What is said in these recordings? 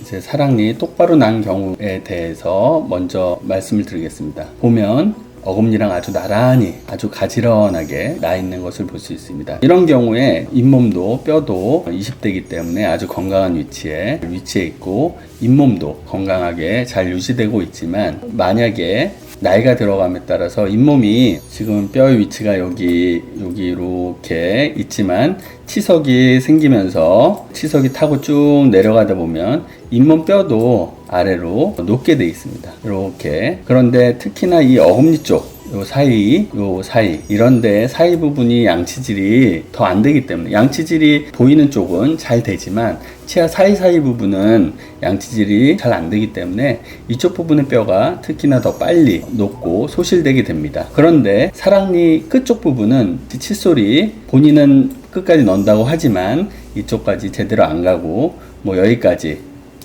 이제 사랑니 똑바로 난 경우에 대해서 먼저 말씀을 드리겠습니다. 보면 어금니랑 아주 나란히 아주 가지런하게 나 있는 것을 볼 수 있습니다. 이런 경우에 잇몸도 뼈도 20대이기 때문에 아주 건강한 위치에 있고 잇몸도 건강하게 잘 유지되고 있지만, 만약에 나이가 들어감에 따라서 잇몸이 지금 뼈의 위치가 여기 이렇게 있지만 치석이 생기면서 치석이 타고 쭉 내려가다 보면 잇몸 뼈도 아래로 높게 돼 있습니다. 이렇게. 그런데 특히나 이 어금니 쪽 요 사이 이런데 사이 부분이 양치질이 더 안 되기 때문에, 양치질이 보이는 쪽은 잘 되지만 치아 사이사이 부분은 양치질이 잘 안 되기 때문에 이쪽 부분의 뼈가 특히나 더 빨리 녹고 소실되게 됩니다. 그런데 사랑니 끝쪽 부분은 칫솔이 본인은 끝까지 넣는다고 하지만 이쪽까지 제대로 안 가고 뭐 여기까지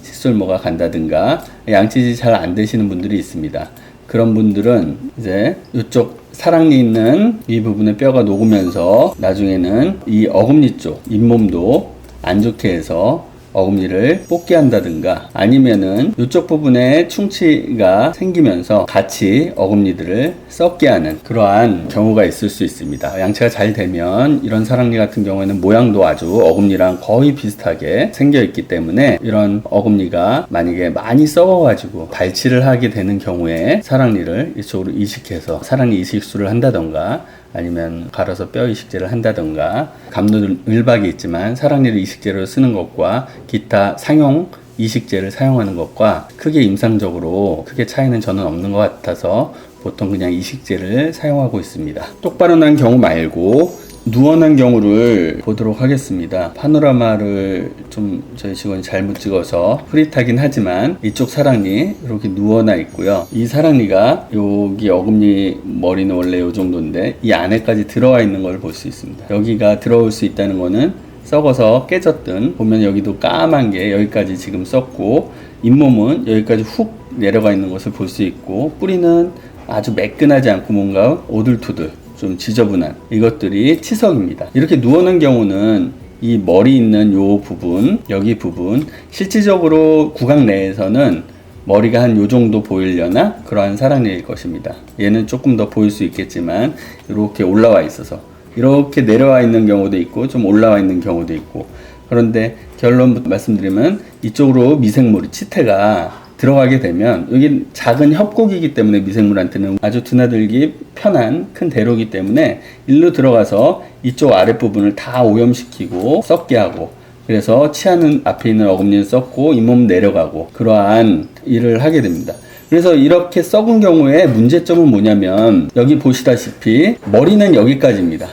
칫솔모가 간다든가 양치질이 잘 안 되시는 분들이 있습니다. 그런 분들은 이제 이쪽 사랑니 있는 이 부분의 뼈가 녹으면서 나중에는 이 어금니 쪽 잇몸도 안 좋게 해서 어금니를 뽑게 한다든가, 아니면은 이쪽 부분에 충치가 생기면서 같이 어금니들을 썩게 하는 그러한 경우가 있을 수 있습니다. 양치가 잘 되면 이런 사랑니 같은 경우에는 모양도 아주 어금니랑 거의 비슷하게 생겨 있기 때문에 이런 어금니가 만약에 많이 썩어가지고 발치를 하게 되는 경우에 사랑니를 이쪽으로 이식해서 사랑니 이식술을 한다던가, 아니면 갈아서 뼈 이식제를 한다던가, 감도을박이 있지만 사랑니를 이식제로 쓰는 것과 기타 상용 이식제를 사용하는 것과 크게 임상적으로 크게 차이는 저는 없는 것 같아서 보통 그냥 이식제를 사용하고 있습니다. 똑바로 난 경우 말고 누워난 경우를 보도록 하겠습니다. 파노라마를 좀 저희 직원이 잘못 찍어서 흐릿하긴 하지만 이쪽 사랑니 이렇게 누워나 있고요. 이 사랑니가 여기 어금니 머리는 원래 이 정도인데 이 안에까지 들어와 있는 걸 볼 수 있습니다. 여기가 들어올 수 있다는 거는 썩어서 깨졌든, 보면 여기도 까만 게 여기까지 지금 썩고 잇몸은 여기까지 훅 내려가 있는 것을 볼 수 있고, 뿌리는 아주 매끈하지 않고 뭔가 오들토들 좀 지저분한 이것들이 치석입니다. 이렇게 누워는 경우는 이 머리 있는 요 부분, 여기 부분, 실질적으로 구강 내에서는 머리가 한 요 정도 보이려나 그러한 사랑니일 것입니다. 얘는 조금 더 보일 수 있겠지만 이렇게 올라와 있어서 이렇게 내려와 있는 경우도 있고 좀 올라와 있는 경우도 있고, 그런데 결론부터 말씀드리면 이쪽으로 미생물이 치태가 들어가게 되면, 여기 작은 협곡이기 때문에 미생물한테는 아주 드나들기 편한 큰 대로이기 때문에 일로 들어가서 이쪽 아랫부분을 다 오염시키고 썩게 하고, 그래서 치아는 앞에 있는 어금니는 썩고 잇몸 내려가고 그러한 일을 하게 됩니다. 그래서 이렇게 썩은 경우에 문제점은 뭐냐면, 여기 보시다시피 머리는 여기까지입니다.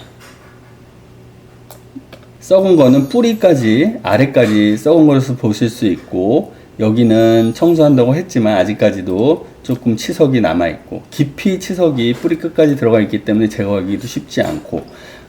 썩은 거는 뿌리까지 아래까지 썩은 것을 보실 수 있고, 여기는 청소한다고 했지만 아직까지도 조금 치석이 남아있고, 깊이 치석이 뿌리 끝까지 들어가 있기 때문에 제거하기도 쉽지 않고,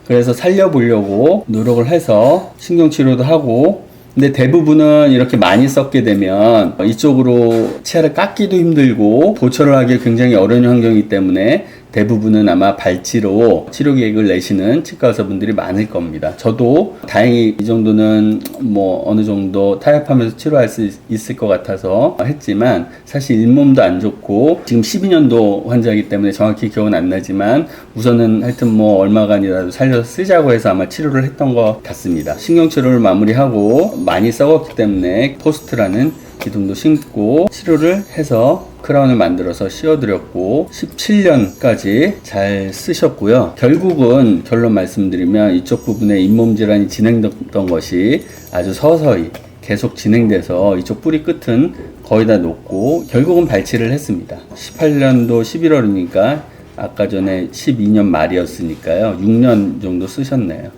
그래서 살려보려고 노력을 해서 신경치료도 하고, 근데 대부분은 이렇게 많이 썩게 되면 이쪽으로 치아를 깎기도 힘들고 보철을 하기 굉장히 어려운 환경이기 때문에 대부분은 아마 발치로 치료 계획을 내시는 치과 의사분들이 많을 겁니다. 저도 다행히 이 정도는 뭐 어느 정도 타협하면서 치료할 수 있을 것 같아서 했지만, 사실 잇몸도 안 좋고 지금 12년도 환자이기 때문에 정확히 기억은 안 나지만 우선은 하여튼 뭐 얼마간이라도 살려서 쓰자고 해서 아마 치료를 했던 것 같습니다. 신경치료를 마무리하고 많이 썩었기 때문에 포스트라는 기둥도 심고 치료를 해서 크라운을 만들어서 씌워드렸고 17년까지 잘 쓰셨고요. 결국은 결론 말씀드리면 이쪽 부분에 잇몸 질환이 진행됐던 것이 아주 서서히 계속 진행돼서 이쪽 뿌리 끝은 거의 다 녹고 결국은 발치를 했습니다. 18년도 11월이니까 아까 전에 12년 말이었으니까요. 6년 정도 쓰셨네요.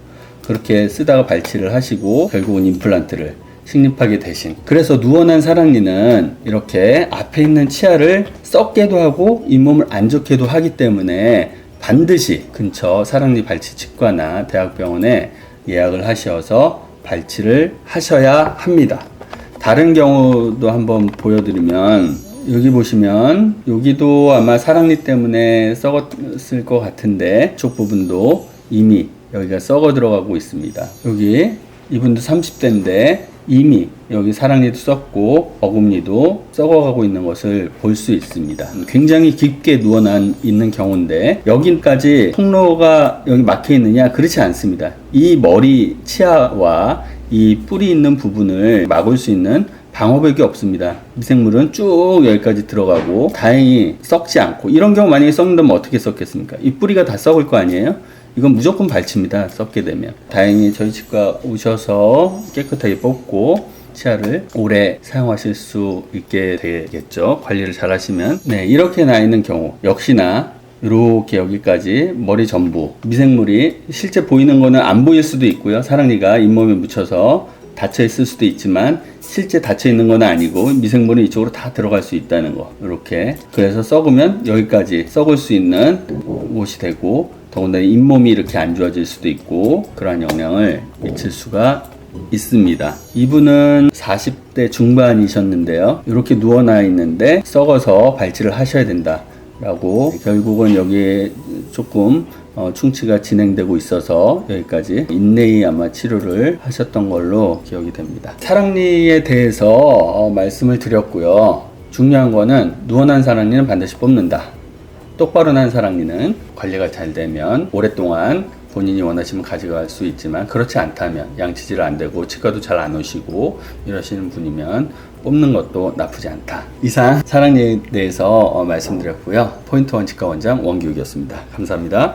그렇게 쓰다가 발치를 하시고 결국은 임플란트를 식립하게 되신. 그래서 누워난 사랑니는 이렇게 앞에 있는 치아를 썩게도 하고 잇몸을 안 좋게도 하기 때문에 반드시 근처 사랑니 발치 치과나 대학병원에 예약을 하셔서 발치를 하셔야 합니다. 다른 경우도 한번 보여드리면, 여기 보시면 여기도 아마 사랑니 때문에 썩었을 것 같은데 이쪽 부분도 이미 여기가 썩어 들어가고 있습니다. 여기 이분도 30대인데 이미 여기 사랑니도 썩고 어금니도 썩어가고 있는 것을 볼 수 있습니다. 굉장히 깊게 있는 경우인데 여기까지 통로가 여기 막혀 있느냐? 그렇지 않습니다. 이 머리 치아와 이 뿔이 있는 부분을 막을 수 있는 방어벽이 없습니다. 미생물은 쭉 여기까지 들어가고 다행히 썩지 않고, 이런 경우 만약에 썩는다면 어떻게 썩겠습니까? 이 뿌리가 다 썩을 거 아니에요? 이건 무조건 발치입니다. 썩게 되면. 다행히 저희 치과 오셔서 깨끗하게 뽑고 치아를 오래 사용하실 수 있게 되겠죠. 관리를 잘 하시면. 네, 이렇게 나 있는 경우 역시나 이렇게 여기까지 머리 전부 미생물이 실제 보이는 거는 안 보일 수도 있고요. 사랑니가 잇몸에 묻혀서 닫혀 있을 수도 있지만 실제 닫혀 있는 건 아니고 미생물은 이쪽으로 다 들어갈 수 있다는 거. 이렇게. 그래서 썩으면 여기까지 썩을 수 있는 곳이 되고, 더군다나 잇몸이 이렇게 안 좋아질 수도 있고 그러한 영향을 미칠 수가 있습니다. 이분은 40대 중반이셨는데요. 이렇게 누워나 있는데 썩어서 발치를 하셔야 된다 라고, 결국은 여기에 조금 충치가 진행되고 있어서 여기까지 인내의 아마 치료를 하셨던 걸로 기억이 됩니다. 사랑니에 대해서 말씀을 드렸고요. 중요한 거는 누워난 사랑니는 반드시 뽑는다. 똑바로 난 사랑니는 관리가 잘 되면 오랫동안 본인이 원하시면 가져갈 수 있지만, 그렇지 않다면 양치질 안 되고 치과도 잘 안 오시고 이러시는 분이면 뽑는 것도 나쁘지 않다. 이상 사랑니에 대해서 말씀드렸고요. 포인트 원 치과 원장 원기욱이었습니다. 감사합니다.